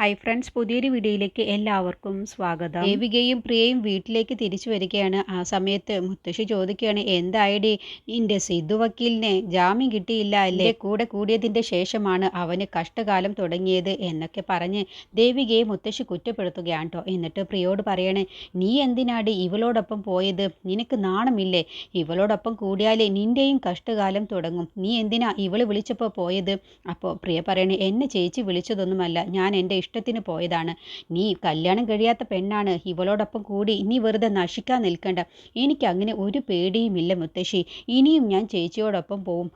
Hi friends, പുതിയൊരു വീഡിയോയിലേക്ക് എല്ലാവർക്കും സ്വാഗതം. ദേവികയും പ്രിയയും വീട്ടിലേക്ക് തിരിച്ചു വരികയാണ്. ആ സമയത്ത് മുത്തശ്ശി ചോദിക്കുകയാണ്, എന്തായടി നിന്റെ സിദ്ധു വക്കീലിന് ജാമ്യം കിട്ടിയില്ല അല്ലേ? കൂടെ കൂടിയതിൻ്റെ ശേഷമാണ് അവന് കഷ്ടകാലം തുടങ്ങിയത് എന്നൊക്കെ പറഞ്ഞ് ദേവികയെ മുത്തശ്ശി കുറ്റപ്പെടുത്തുകയാണ് കേട്ടോ. എന്നിട്ട് പ്രിയോട് പറയണേ, നീ എന്തിനാടി ഇവളോടൊപ്പം പോയത്? നിനക്ക് നാണമില്ലേ? ഇവളോടൊപ്പം കൂടിയാലേ നിന്റെയും കഷ്ടകാലം തുടങ്ങും. നീ എന്തിനാ ഇവള് വിളിച്ചപ്പോൾ പോയത്? അപ്പോൾ പ്രിയ പറയണേ, എന്നെ ചേച്ചി വിളിച്ചതൊന്നുമല്ല, ഞാൻ എൻ്റെ ഇഷ്ടത്തിന് പോയതാണ്. നീ കല്യാണം കഴിയാത്ത പെണ്ണാണ്, ഇവളോടൊപ്പം കൂടി നീ വെറുതെ നശിക്കാൻ നിൽക്കണ്ട. എനിക്ക് അങ്ങനെ ഒരു പേടിയുമില്ല മുത്തശ്ശി. ഇനിയും ഞാൻ ചേച്ചിയോടൊപ്പം പോവും.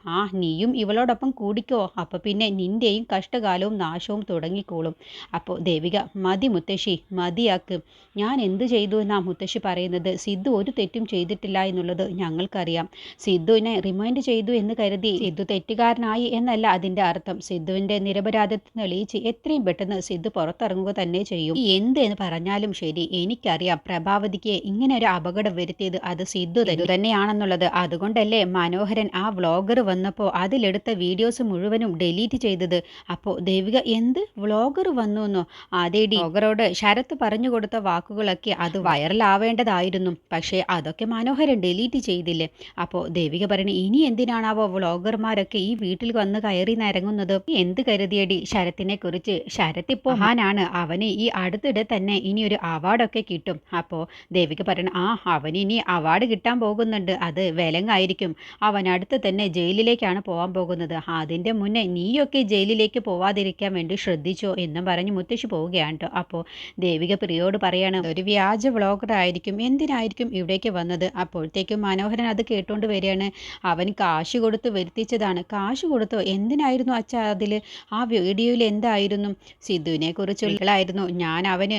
നീയും ഇവളോടൊപ്പം കൂടിക്കോ, അപ്പോൾ പിന്നെ നിൻ്റെയും കഷ്ടകാലവും നാശവും തുടങ്ങിക്കോളും. അപ്പോൾ ദേവിക, മതി മുത്തശ്ശി, മതിയാക്ക്. ഞാൻ എന്ത് ചെയ്തു എന്നാ മുത്തശ്ശി പറയുന്നത്? സിദ്ധു ഒരു തെറ്റും ചെയ്തിട്ടില്ല എന്നുള്ളത് ഞങ്ങൾക്കറിയാം. സിദ്ധുവിനെ റിമൈൻഡ് ചെയ്തു എന്ന് കരുതി സിദ്ധു തെറ്റുകാരനായി എന്നല്ല അതിൻ്റെ അർത്ഥം. സിദ്ധുവിൻ്റെ നിരപരാധിത്വം തെളിയിച്ച് എത്രയും പെട്ടെന്ന് സിദ്ധു പുറത്തിറങ്ങുക തന്നെ ചെയ്യും. എന്ത് എന്ന് പറഞ്ഞാലും ശരി, എനിക്കറിയാം പ്രഭാവതിക്ക് ഇങ്ങനെ ഒരു അപകടം വരുത്തിയത് അത് സിദ്ധു തന്നെയാണെന്നുള്ളത്. അതുകൊണ്ടല്ലേ മനോഹരൻ ആ വ്ളോഗർ വന്നപ്പോൾ അതിലെടുത്ത വീഡിയോസ് മുഴുവനും ഡിലീറ്റ് ചെയ്തത്. അപ്പോൾ ദേവിക, എന്ത് വ്ളോഗർ വന്നു എന്നോ? അതേടി, വ്ളോഗറോട് ശരത്ത് പറഞ്ഞു കൊടുത്ത വാക്കുകളൊക്കെ അത് വൈറലാവേണ്ടതായിരുന്നു, പക്ഷേ അതൊക്കെ മനോഹരൻ ഡിലീറ്റ് ചെയ്തില്ലേ? അപ്പോൾ ദേവിക പറയണേ, ഇനി എന്തിനാണാവോ വ്ളോഗർമാരൊക്കെ ഈ വീട്ടിൽ വന്ന് കയറി നിരങ്ങുന്നത്? എന്ത് കരുതിയടി ശരത്തിനെ കുറിച്ച്? ശരത്ത് ഇപ്പോൾ മഹാനാണ്, അവന് ഈ അടുത്തിടെ തന്നെ ഇനി ഒരു അവാർഡൊക്കെ കിട്ടും. അപ്പോൾ ദേവിക പറയണ, അവന് ഇനി അവാർഡ് കിട്ടാൻ പോകുന്നുണ്ട്, അത് വിലങ്ങായിരിക്കും. അവൻ അടുത്ത് തന്നെ ജയിലിലേക്കാണ് പോകാൻ പോകുന്നത്. അതിൻ്റെ മുന്നേ നീയൊക്കെ ജയിലിലേക്ക് പോവാതിരിക്കാൻ വേണ്ടി ശ്രദ്ധിച്ചോ എന്നും പറഞ്ഞ് മുത്തശ്ശി പോവുകയാണ് കേട്ടോ. അപ്പോൾ ദേവിക പ്രിയോട് പറയാണ്, ഒരു വ്യാജ വ്ളോഗർ ആയിരിക്കും, എന്തിനായിരിക്കും ഇവിടേക്ക് വന്നത്? അപ്പോഴത്തേക്കും മനോഹരൻ അത് കേട്ടുകൊണ്ട് വരികയാണ്. അവൻ കാശ് കൊടുത്ത് വരുത്തിച്ചതാണ്. കാശ് കൊടുത്തോ? എന്തിനായിരുന്നു അച്ഛാ അതിൽ? ആ വീഡിയോയിൽ എന്തായിരുന്നു? സിദ്ധുവിനെ കുറിച്ചുള്ളായിരുന്നു. ഞാൻ അവന്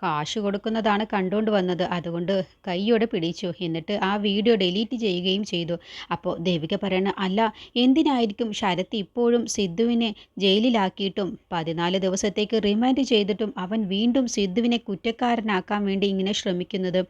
കാശ് കൊടുക്കുന്നതാണ് കണ്ടുകൊണ്ട് വന്നത്, അതുകൊണ്ട് കൈയോടെ പിടിച്ചു. എന്നിട്ട് ആ വീഡിയോ ഡിലീറ്റ് ചെയ്യുകയും ചെയ്തു. അപ്പോൾ ദേവിക പറയണ, അല്ല, എന്തിനായിരിക്കും ശരത്ത് ഇപ്പോഴും സിദ്ധുവിനെ ജയിലിലാക്കിയിട്ടും 14 ദിവസത്തേക്ക് റിമാൻഡ് ചെയ്തിട്ടും അവൻ വീണ്ടും സിദ്ധുവിനെ കുറ്റക്കാരനാക്കാൻ വേണ്ടി ഇങ്ങനെ ശ്രമിക്കുന്നത്?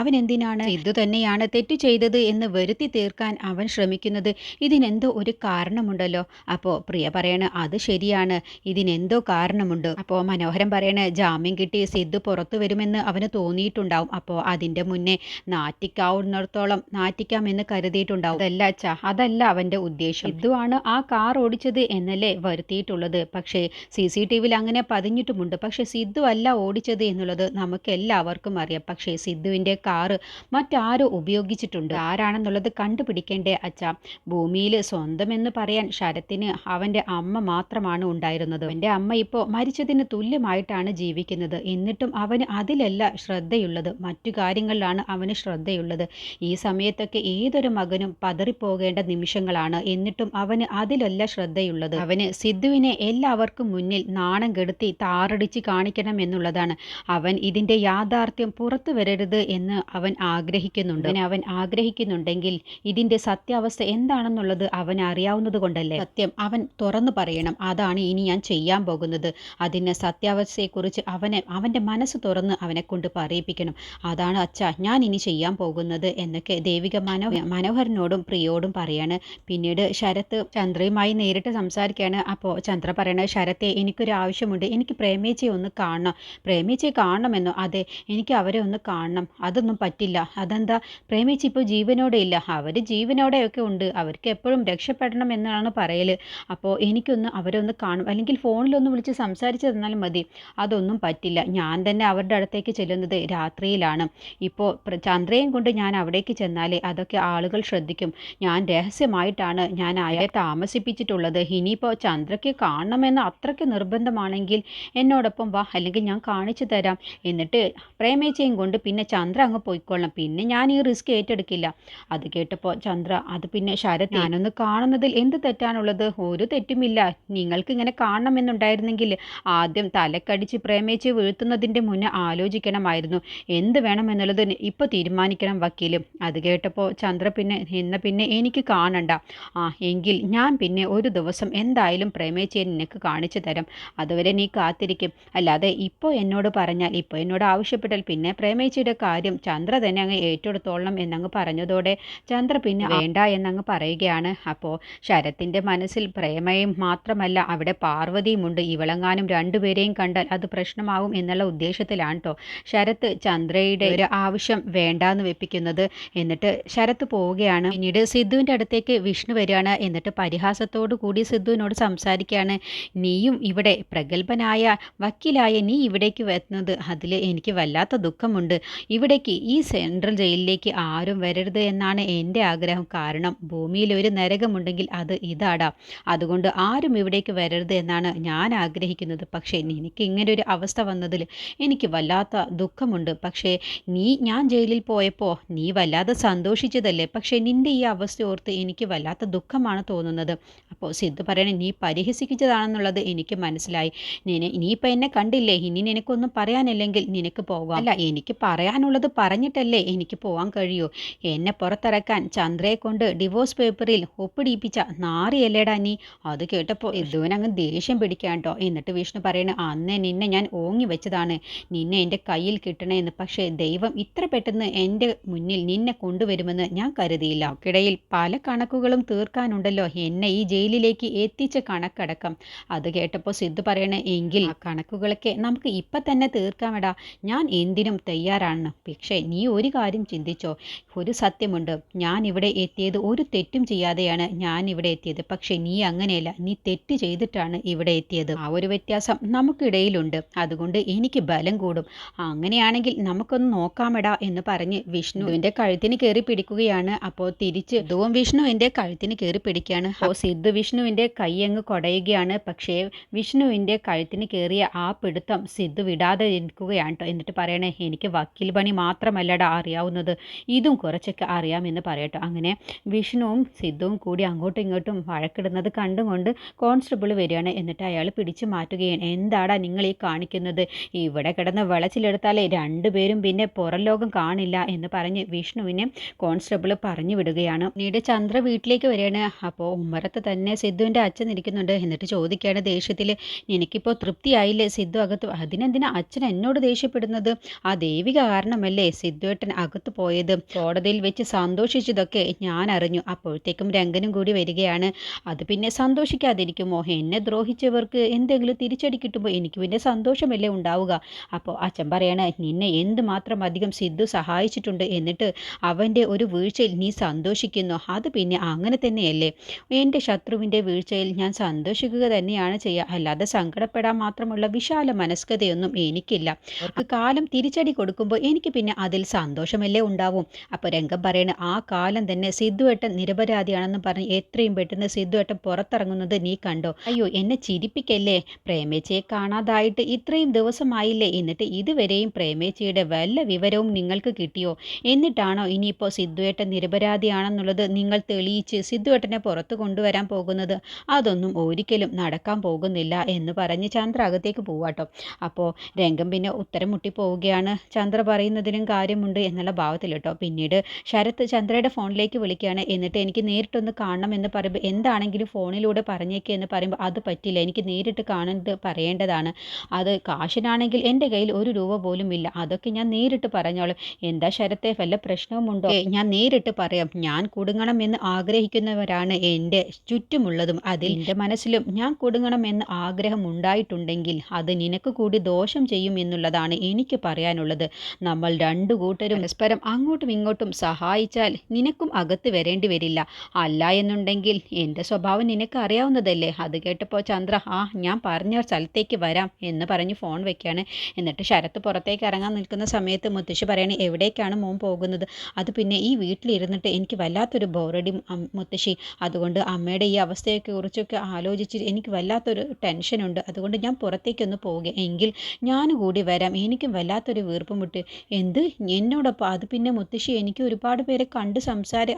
അവൻ എന്തിനാണ് സിദ്ധു തന്നെയാണ് തെറ്റു ചെയ്തത് എന്ന് വരുത്തി തീർക്കാൻ അവൻ ശ്രമിക്കുന്നത്? ഇതിനെന്തോ ഒരു കാരണമുണ്ടല്ലോ. അപ്പോൾ പ്രിയ പറയണ, അത് ശരിയാണ്, ഇതിനെന്തോ കാരണമുണ്ട്. അപ്പോൾ മനോഹരൻ പറയണ, ജാമ്യം കിട്ടി സിദ്ധു പുറത്തു വരുമെന്ന് അവന് തോന്നിയിട്ടുണ്ടാവും. അപ്പോൾ അതിൻ്റെ മുന്നേ നാറ്റിക്കാവുന്നിടത്തോളം നാറ്റിക്കാമെന്ന് കരുതിയിട്ടുണ്ടാവും. അതല്ല അച്ഛാ, അതല്ല അവൻ്റെ ഉദ്ദേശം. സിദ്ധുവാണ് ആ കാർ ഓടിച്ചത് എന്നല്ലേ വരുത്തിയിട്ടുള്ളത്. പക്ഷേ CCTVയിൽ അങ്ങനെ പതിഞ്ഞിട്ടുമുണ്ട്. പക്ഷേ സിദ്ധു അല്ല ഓടിച്ചത് എന്നുള്ളത് നമുക്ക് എല്ലാവർക്കും അറിയാം. പക്ഷേ സിദ്ധുവിൻ്റെ കാറ് മറ്റാരോ ഉപയോഗിച്ചിട്ടുണ്ട്. ആരാണെന്നുള്ളത് കണ്ടുപിടിക്കേണ്ടേ അച്ഛാ? ഭൂമിയിൽ സ്വന്തമെന്ന് പറയാൻ ശരത്തിന് അവൻ്റെ അമ്മ മാത്രമാണ് ഉണ്ടായിരുന്നത്. എൻ്റെ അമ്മ ഇപ്പോൾ മരിച്ചതിന് തുല്യമായിട്ടാണ് ജീവിക്കുന്നത്. എന്നിട്ടും അവന് അതിലല്ല ശ്രദ്ധയുള്ളത്, മറ്റു കാര്യങ്ങളിലാണ് അവന് ശ്രദ്ധയുള്ളത്. ഈ സമയത്തൊക്കെ ഏതൊരു മകനും പതറിപ്പോകേണ്ട നിമിഷങ്ങളാണ്. എന്നിട്ടും അവന് അതിലല്ല ശ്രദ്ധയുള്ളത്. അവന് സിദ്ധുവിനെ എല്ലാവർക്കും മുന്നിൽ നാണം കെടുത്തി താറടിച്ച് കാണിക്കണം എന്നുള്ളതാണ്. അവൻ ഇതിൻ്റെ യാഥാർത്ഥ്യം പുറത്തു വരരുത് എന്ന് അവൻ ആഗ്രഹിക്കുന്നുണ്ട്. അവൻ ആഗ്രഹിക്കുന്നുണ്ടെങ്കിൽ ഇതിൻ്റെ സത്യാവസ്ഥ എന്താണെന്നുള്ളത് അവൻ അറിയാവുന്നത് കൊണ്ടല്ലേ. സത്യം അവൻ തുറന്നു പറയണം. അതാണ് ഇനി ഞാൻ ചെയ്യാൻ പോകുന്നത്. അതിന് സത്യാവസ്ഥയെക്കുറിച്ച് അവൻ്റെ മനസ്സ് തുറന്ന് അവനെ കൊണ്ട് പറയിപ്പിക്കണം. അതാണ് അച്ഛാ ഞാൻ ഇനി ചെയ്യാൻ പോകുന്നത് എന്നൊക്കെ ദേവിക മനോഹരനോടും പ്രിയോടും പറയാണ്. പിന്നീട് ശരത്ത് ചന്ദ്രയുമായി നേരിട്ട് സംസാരിക്കുകയാണ്. അപ്പോൾ ചന്ദ്ര പറയണ, ശരത്തെ, എനിക്കൊരു ആവശ്യമുണ്ട്, എനിക്ക് പ്രേമേച്ചിയെ ഒന്ന് കാണണം. പ്രേമേച്ചിയെ കാണണമെന്നോ? അതെ, എനിക്ക് അവരെ ഒന്ന് കാണണം. അതൊന്നും പറ്റില്ല. അതെന്താ? പ്രേമേച്ചി ഇപ്പോൾ ജീവനോടെ ഇല്ല. അവർ ജീവനോടെയൊക്കെ ഉണ്ട്, അവർക്ക് എപ്പോഴും രക്ഷപ്പെടണം എന്നാണ് പറയൽ. അപ്പോൾ എനിക്കൊന്ന് അവരെ ഒന്ന് കാണും, അല്ലെങ്കിൽ ഫോണിലൊന്ന് വിളിച്ച് സംസാരിച്ച് തന്നാലും മതി. അതൊന്നും പറ്റില്ല. ഞാൻ തന്നെ അവരുടെ അടുത്തേക്ക് ചെല്ലുന്നത് രാത്രിയിലാണ്. ഇപ്പോൾ ചന്ദ്രയും കൊണ്ട് ഞാൻ അവിടേക്ക് ചെന്നാലേ അതൊക്കെ ആളുകൾ ശ്രദ്ധിക്കും. ഞാൻ രഹസ്യമായിട്ടാണ് ഞാൻ അയാളെ താമസിപ്പിച്ചിട്ടുള്ളത്. ഇനിയിപ്പോൾ ചന്ദ്രയ്ക്ക് കാണണമെന്ന് അത്രയ്ക്ക് നിർബന്ധമാണെങ്കിൽ എന്നോടൊപ്പം വാ, അല്ലെങ്കിൽ ഞാൻ കാണിച്ചു തരാം. എന്നിട്ട് പ്രേമേച്ചയും കൊണ്ട് പിന്നെ ചന്ദ്ര അങ്ങ് പോയിക്കൊള്ളണം. പിന്നെ ഞാൻ ഈ റിസ്ക് ഏറ്റെടുക്കില്ല. അത് കേട്ടപ്പോൾ ചന്ദ്ര, അത് പിന്നെ ശരത്, ഞാനൊന്ന് കാണുന്നതിൽ എന്ത് തെറ്റാണുള്ളത്? ഒരു തെറ്റുമില്ല. നിങ്ങൾക്ക് ഇങ്ങനെ കാണണമെന്നുണ്ടായിരുന്നെങ്കിൽ ആദ്യം തലക്കടിച്ച് പ്രേമേച്ചയെ വീഴ്ത്തുന്നതിൻ്റെ മുന്നേ ആലോചിക്കണമായിരുന്നു. എന്ത് വേണമെന്നുള്ളത് ഇപ്പോൾ തീരുമാനിക്കണം വക്കീലും. അത് കേട്ടപ്പോൾ ചന്ദ്ര പിന്നെ എനിക്ക് കാണണ്ട. എങ്കിൽ ഞാൻ പിന്നെ ഒരു ദിവസം എന്തായാലും പ്രേമേച്ചിയെ നിനക്ക് കാണിച്ചു തരാം. അതുവരെ നീ കാത്തിരിക്കും. അല്ലാതെ ഇപ്പോൾ എന്നോട് പറഞ്ഞാൽ, ഇപ്പോൾ എന്നോട് ആവശ്യപ്പെട്ടാൽ പിന്നെ പ്രേമേച്ചിയുടെ കാര്യം ചന്ദ്ര തന്നെ അങ്ങ് ഏറ്റെടുത്തോളണം എന്നങ്ങ് പറഞ്ഞതോടെ ചന്ദ്ര പിന്നെ വേണ്ട എന്നങ്ങ് പറയുകയാണ്. അപ്പോൾ ശരത്തിൻ്റെ മനസ്സിൽ പ്രേമയും മാത്രമല്ല അവിടെ പാർവതിയുമുണ്ട്. ഇവളെങ്ങാനും രണ്ടുപേരെയും കണ്ടാൽ അത് പ്രശ്നമാവും എന്നുള്ള ഉദ്ദേശത്തിലാണ് കേട്ടോ ശരത്ത് ചന്ദ്രയുടെ ഒരു ആവശ്യം വേണ്ടാന്ന് വെപ്പിക്കുന്നത്. എന്നിട്ട് ശരത്ത് പോവുകയാണ്. പിന്നീട് സിദ്ധുവിൻ്റെ അടുത്തേക്ക് വിഷ്ണു വരികയാണ്. എന്നിട്ട് പരിഹാസത്തോടു കൂടി സിദ്ധുവിനോട് സംസാരിക്കുകയാണ്. നീയും ഇവിടെ പ്രഗത്ഭനായ വക്കീലായ നീ ഇവിടേക്ക് വരുന്നത് അതിൽ എനിക്ക് വല്ലാത്ത ദുഃഖമുണ്ട്. ഇവിടേക്ക് ഈ സെൻട്രൽ ജയിലിലേക്ക് ആരും വരരുത് എന്നാണ് എൻ്റെ ആഗ്രഹം. കാരണം ഭൂമിയിൽ ഒരു നരകമുണ്ടെങ്കിൽ അത് ഇതാടാ. അതുകൊണ്ട് ആരും ഇവിടേക്ക് വരരുത് എന്നാണ് ഞാൻ ആഗ്രഹിക്കുന്നത്. പക്ഷേ നിനക്ക് ഇങ്ങനെ ഒരു അവസ്ഥ വന്നതിൽ എനിക്ക് വല്ലാത്ത ദുഃഖമുണ്ട്. പക്ഷേ ഞാൻ ജയിലിൽ പോയപ്പോൾ നീ വല്ലാതെ സന്തോഷിച്ചതല്ലേ. പക്ഷേ നിൻ്റെ ഈ അവസ്ഥ ഓർത്ത് എനിക്ക് വല്ലാത്ത ദുഃഖമാണ് തോന്നുന്നത്. അപ്പോൾ സിദ്ധു പറയണേ, നീ പരിഹസിച്ചതാണെന്നുള്ളത് എനിക്ക് മനസ്സിലായി. നീ ഇപ്പം എന്നെ കണ്ടില്ലേ, ഇനി നിനക്കൊന്നും പറയാനില്ലെങ്കിൽ നിനക്ക് പോകാം. അല്ല, എനിക്ക് പറയാനുള്ളത് പറഞ്ഞിട്ടല്ലേ എനിക്ക് പോകാൻ കഴിയൂ. എന്നെ പുറത്തിറക്കാൻ ചന്ദ്രയെ കൊണ്ട് ഡിവോഴ്സ് പേപ്പറിൽ ഒപ്പിടിപ്പിച്ച നാറിയല്ലേടാ നീ. അത് കേട്ടപ്പോൾ സിദ്ധുവിനങ്ങ് ദേഷ്യം പിടിക്കാൻ കേട്ടോ. എന്നിട്ട് വിഷ്ണു പറയണ, അന്നേ നിന്നെ ഞാൻ ഓങ്ങി വെച്ചതാണ് നിന്നെ എൻ്റെ കയ്യിൽ കിട്ടണമെന്ന്. പക്ഷേ ദൈവം ഇത്ര പെട്ടെന്ന് എൻ്റെ മുന്നിൽ നിന്നെ കൊണ്ടുവരുമെന്ന് ഞാൻ കരുതിയില്ല. അവക്കിടയിൽ പല കണക്കുകളും തീർക്കാനുണ്ടല്ലോ, എന്നെ ഈ ജയിലിലേക്ക് എത്തിച്ച കണക്കടക്കം. അത് കേട്ടപ്പോൾ സിദ്ധു പറയണേ, എങ്കിൽ ആ കണക്കുകളൊക്കെ നമുക്ക് ഇപ്പം തന്നെ തീർക്കാമെടാ. ഞാൻ എന്തിനും തയ്യാറാണ്. പക്ഷേ നീ ഒരു കാര്യം ചിന്തിച്ചോ, ഒരു സത്യമുണ്ട്. ഞാൻ ഇവിടെ എത്തിയത് ഒരു തെറ്റും ചെയ്യാതെയാണ് ഞാൻ ഇവിടെ എത്തിയത്. പക്ഷേ നീ അങ്ങനെയല്ല, നീ തെറ്റ് ചെയ്തിട്ടാണ് ഇവിടെ എത്തിയത്. ആ ഒരു വ്യത്യാസം നമുക്കിടയിലുണ്ട്. അതുകൊണ്ട് എനിക്ക് ബലം കൂടും. അങ്ങനെയാണെങ്കിൽ നമുക്കൊന്ന് നോക്കാമെടാ എന്ന് പറഞ്ഞ് വിഷ്ണുവിൻ്റെ കഴുത്തിന് കയറി പിടിക്കുകയാണ്. അപ്പോൾ തിരിച്ച് സിദ്ധുവും വിഷ്ണുവിൻ്റെ കഴുത്തിന് കയറി പിടിക്കുകയാണ്. അപ്പോൾ സിദ്ധു വിഷ്ണുവിൻ്റെ കൈ അങ്ങ് കുടയുകയാണ്. പക്ഷേ വിഷ്ണുവിൻ്റെ കഴുത്തിന് കയറിയ ആ പിടുത്തം സിദ്ധു വിടാതെ ഇരിക്കുകയാണ് കേട്ടോ. എന്നിട്ട് പറയണേ, എനിക്ക് വക്കീൽ പണി മാത്രമല്ലടാ അറിയാവുന്നത്, ഇതും കുറച്ചൊക്കെ അറിയാമെന്ന് പറയട്ടോ. അങ്ങനെ വിഷ്ണുവും സിദ്ധുവും കൂടി അങ്ങോട്ടും ഇങ്ങോട്ടും വഴക്കിടുന്നത് കണ്ടുകൊണ്ട് കോൺസ്റ്റബിൾ വരികയാണ്. എന്നിട്ട് അയാൾ പിടിച്ചു മാറ്റുകയാണ്. എന്താടാ നിങ്ങൾ ഈ കാണിക്കുന്നത്? ഇവിടെ കിടന്ന് വിളച്ചിലെടുത്താലേ രണ്ടുപേരും പിന്നെ പുറം ലോകം കാണില്ല എന്ന് പറഞ്ഞ് വിഷ്ണുവിനെ കോൺസ്റ്റബിൾ പറഞ്ഞു വിടുകയാണ്. പിന്നീട് ചന്ദ്ര വീട്ടിലേക്ക് വരികയാണ്. അപ്പോൾ ഉമ്മറത്ത് തന്നെ സിദ്ധുവിൻ്റെ അച്ഛൻ ഇരിക്കുന്നുണ്ട്. എന്നിട്ട് ചോദിക്കുകയാണ് ദേഷ്യത്തിൽ, നിനക്കിപ്പോൾ തൃപ്തിയായില്ലേ സിദ്ധു അകത്ത്? അതിനെന്തിനാ അച്ഛൻ എന്നോട് ദേഷ്യപ്പെടുന്നത്? ആ ദേവിക കാരണമല്ലേ സിദ്ധുവേട്ടൻ അകത്ത് പോയത്. കോടതിയിൽ വെച്ച് സന്തോഷിച്ചതൊക്കെ ഞാൻ അറിഞ്ഞു. അപ്പോഴത്തേക്കും രംഗനും കൂടി വരികയാണ്. അത് പിന്നെ സന്തോഷിക്കാതിരിക്കുമോ? എന്നെ ദ്രോഹിച്ചവർക്ക് എന്തെങ്കിലും തിരിച്ചടി കിട്ടുമ്പോൾ എനിക്ക് പിന്നെ സന്തോഷമല്ലേ ഉണ്ടാവുക. അപ്പോൾ അച്ഛൻ പറയണേ, നിന്നെ എന്തുമാത്രം അധികം സിദ്ധു സഹായിച്ചിട്ടുണ്ട്, എന്നിട്ട് അവൻ്റെ ഒരു വീഴ്ചയിൽ നീ സന്തോഷിക്കുന്നു. അത് പിന്നെ അങ്ങനെ തന്നെയല്ലേ. എൻ്റെ ശത്രുവിൻ്റെ വീഴ്ചയിൽ ഞാൻ സന്തോഷിക്കുക തന്നെയാണ് ചെയ്യുക. അല്ലാതെ സങ്കടപ്പെടാൻ മാത്രമുള്ള വിശാല മനസ്കതയൊന്നും എനിക്കില്ല. അവർക്ക് കാലം തിരിച്ചടി കൊടുക്കുമ്പോൾ എനിക്ക് പിന്നെ അതിൽ സന്തോഷമല്ലേ ഉണ്ടാവും. അപ്പോൾ രംഗം പറയണ, ആ കാലം തന്നെ സിദ്ധുവേട്ടൻ നിരപരാധിയാണെന്ന് പറഞ്ഞ് എത്രയും പെട്ടെന്ന് സിദ്ധുവേട്ടൻ പുറത്തിറങ്ങുന്നത് നീ കണ്ടോ? അയ്യോ, എന്നെ ചിരിപ്പിക്കല്ലേ. പ്രേമേച്ചിയെ കാണാതായിട്ട് ഇത്രയും ദിവസമായില്ലേ, എന്നിട്ട് ഇതുവരെയും പ്രേമേച്ചിയുടെ വല്ല വിവരവും നിങ്ങൾക്ക് കിട്ടിയോ? എന്നിട്ടാണോ ഇനിയിപ്പോൾ സിദ്ധുവേട്ടൻ നിരപരാധിയാണെന്നുള്ളത് നിങ്ങൾ തെളിയിച്ച് സിദ്ധുവേട്ടനെ പുറത്തു കൊണ്ടുവരാൻ പോകുന്നത്? അതൊന്നും ഒരിക്കലും നടക്കാൻ പോകുന്നില്ല എന്ന് പറഞ്ഞ് ചന്ദ്ര അകത്തേക്ക് പോവാട്ടോ. അപ്പോൾ രംഗം പിന്നെ ഉത്തരം മുട്ടി പോവുകയാണ്. ചന്ദ്ര പറയുന്നതിലും കാര്യമുണ്ട് എന്നുള്ള ഭാവത്തിൽ കേട്ടോ. പിന്നീട് ശരത്ത് ചന്ദ്രയുടെ ഫോണിലേക്ക് വിളിക്കുകയാണ്. എന്നിട്ട് എനിക്ക് നേരിട്ടൊന്ന് കാണണം എന്ന് പറയുമ്പോൾ, എന്താണെങ്കിലും ഫോണിലൂടെ പറഞ്ഞേക്കുക എന്ന് പറയുമ്പോൾ, അത് പറ്റില്ല, എനിക്ക് നേരിട്ട് കാണുന്നത് പറയേണ്ടതാണ്. അത് കാശിനാണെങ്കിൽ എൻ്റെ കയ്യിൽ ഒരു രൂപ പോലും ഇല്ല, അതൊക്കെ ഞാൻ നേരിട്ട് പറഞ്ഞോളും. എന്താ ശരത്തെ, വല്ല പ്രശ്നവുമുണ്ടോ? ഞാൻ നേരിട്ട് പറയാം. ഞാൻ കുടുങ്ങണം എന്ന് ആഗ്രഹിക്കുന്നവരാണ് എൻ്റെ ചുറ്റുമുള്ളതും. അതിൽ എൻ്റെ മനസ്സിലും ഞാൻ കുടുങ്ങണം എന്ന് ആഗ്രഹം ഉണ്ടായിട്ടുണ്ടെങ്കിൽ അത് നിനക്ക് കൂടി ദോഷം ചെയ്യും എന്നുള്ളതാണ് എനിക്ക് പറയാനുള്ളത്. നമ്മൾ രണ്ടു കൂട്ടരും പരസ്പരം അങ്ങോട്ടും ഇങ്ങോട്ടും സഹായിച്ചാൽ നിനക്കും അകത്ത് വരേണ്ടി വരില്ല. അല്ല എന്നുണ്ടെങ്കിൽ എൻ്റെ സ്വഭാവം നിനക്ക് അറിയാവുന്നതല്ലേ. അത് കേട്ടപ്പോൾ ചന്ദ്ര, ഞാൻ പറഞ്ഞ സ്ഥലത്തേക്ക് വരാം എന്ന് പറഞ്ഞ് ഫോൺ വെക്കുകയാണ്. എന്നിട്ട് ശരത്ത് പുറത്തേക്ക് ഇറങ്ങാൻ നിൽക്കുന്ന സമയത്ത് മുത്തശ്ശി പറയണേ, എവിടേക്കാണ് മോൻ പോകുന്നത്? അത് പിന്നെ ഈ വീട്ടിലിരുന്നിട്ട് എനിക്ക് വല്ലാത്തൊരു ബോറടി മുത്തശ്ശി. അതുകൊണ്ട് അമ്മയുടെ ഈ അവസ്ഥയൊക്കെ കുറിച്ചൊക്കെ ആലോചിച്ച് എനിക്ക് വല്ലാത്തൊരു ടെൻഷനുണ്ട്. അതുകൊണ്ട് ഞാൻ പുറത്തേക്കൊന്ന് പോവുക. എങ്കിൽ ഞാൻ കൂടി വരാം, എനിക്കും വല്ലാത്തൊരു വീർപ്പുമുട്ട്. എന്ത് എന്നോടൊപ്പം? അത് പിന്നെ മുത്തശ്ശി, എനിക്ക് ഒരുപാട് പേരെ കണ്ട്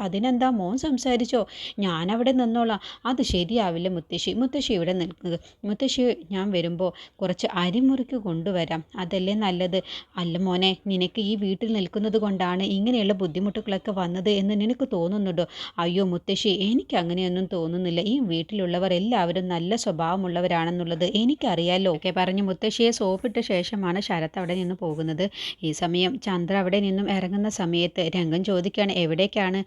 അതിനെന്താ, മോൻ സംസാരിച്ചോ, ഞാനവിടെ നിന്നോളാം. അത് ശരിയാവില്ല മുത്തശ്ശി, മുത്തശ്ശി ഇവിടെ നിൽക്കുക. മുത്തശ്ശി, ഞാൻ വരുമ്പോൾ കുറച്ച് അരിമുറുക്ക് കൊണ്ടുവരാം. അതല്ലേ നല്ലത്. അല്ല മോനെ, നിനക്ക് ഈ വീട്ടിൽ നിൽക്കുന്നത് കൊണ്ടാണ് ഇങ്ങനെയുള്ള ബുദ്ധിമുട്ടുകളൊക്കെ വന്നത് എന്ന് നിനക്ക് തോന്നുന്നുണ്ടോ? അയ്യോ മുത്തശ്ശി, എനിക്ക് അങ്ങനെയൊന്നും തോന്നുന്നില്ല. ഈ വീട്ടിലുള്ളവർ എല്ലാവരും നല്ല സ്വഭാവമുള്ളവരാണെന്നുള്ളത് എനിക്കറിയാലോ ഒക്കെ പറഞ്ഞ് മുത്തശ്ശിയെ സോപ്പിട്ട ശേഷമാണ് ശരത്ത് അവിടെ നിന്ന് പോകുന്നത്. ഈ സമയം ചന്ദ്ര അവിടെ നിന്നും ഇറങ്ങുന്ന സമയത്ത് രംഗം ചോദിക്കുകയാണ്, എവിടേക്കാണ്?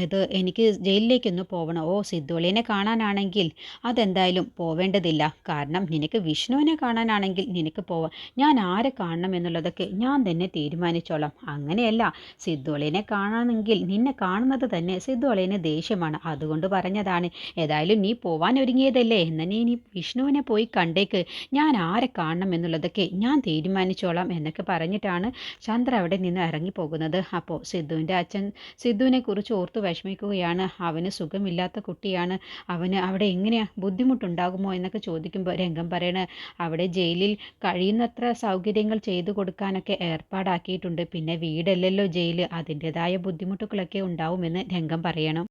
ഇത് എനിക്ക് ജയിലിലേക്കൊന്ന് പോകണം. ഓ, സിദ്ധുളിനെ കാണാനാണെങ്കിൽ അതെന്തായാലും പോവേണ്ടതില്ല. കാരണം നിനക്ക് വിഷ്ണുവിനെ കാണാനാണെങ്കിൽ നിനക്ക് പോവാം. ഞാൻ ആരെ കാണണം എന്നുള്ളതൊക്കെ ഞാൻ തന്നെ തീരുമാനിച്ചോളാം. അങ്ങനെയല്ല, സിദ്ധുളിനെ കാണണമെങ്കിൽ നിന്നെ കാണുന്നത് തന്നെ സിദ്ധുളിന് ദേഷ്യമാണ്. അതുകൊണ്ട് പറഞ്ഞതാണ്. ഏതായാലും നീ പോവാൻ ഒരുങ്ങിയതല്ലേ, എന്നാൽ നീ വിഷ്ണുവിനെ പോയി കണ്ടേക്ക്. ഞാൻ ആരെ കാണണം എന്നുള്ളതൊക്കെ ഞാൻ തീരുമാനിച്ചോളാം എന്നൊക്കെ പറഞ്ഞിട്ടാണ് ചന്ദ്ര അവിടെ നിന്ന് ഇറങ്ങിപ്പോകുന്നത്. അപ്പോൾ സിദ്ധുവിൻ്റെ അച്ഛൻ സിദ്ധുവിനെ കുറിച്ച് ഓർത്ത് വിഷമിക്കുകയാണ്. അവന് സുഖമില്ലാത്ത കുട്ടിയാണ്, അവന് അവിടെ എങ്ങനെയാ ബുദ്ധിമുട്ടുണ്ടാകുമോ എന്നൊക്കെ ചോദിക്കുമ്പോൾ രംഗം പറയണ, അവിടെ ജയിലിൽ കഴിയുന്നത്ര സൗകര്യങ്ങൾ ചെയ്തു കൊടുക്കാനൊക്കെ ഏർപ്പാടാക്കിയിട്ടുണ്ട്. പിന്നെ വീടല്ലല്ലോ ജയിൽ, അതിൻ്റെതായ ബുദ്ധിമുട്ടുകളൊക്കെ ഉണ്ടാവുമെന്ന് രംഗം പറയണം.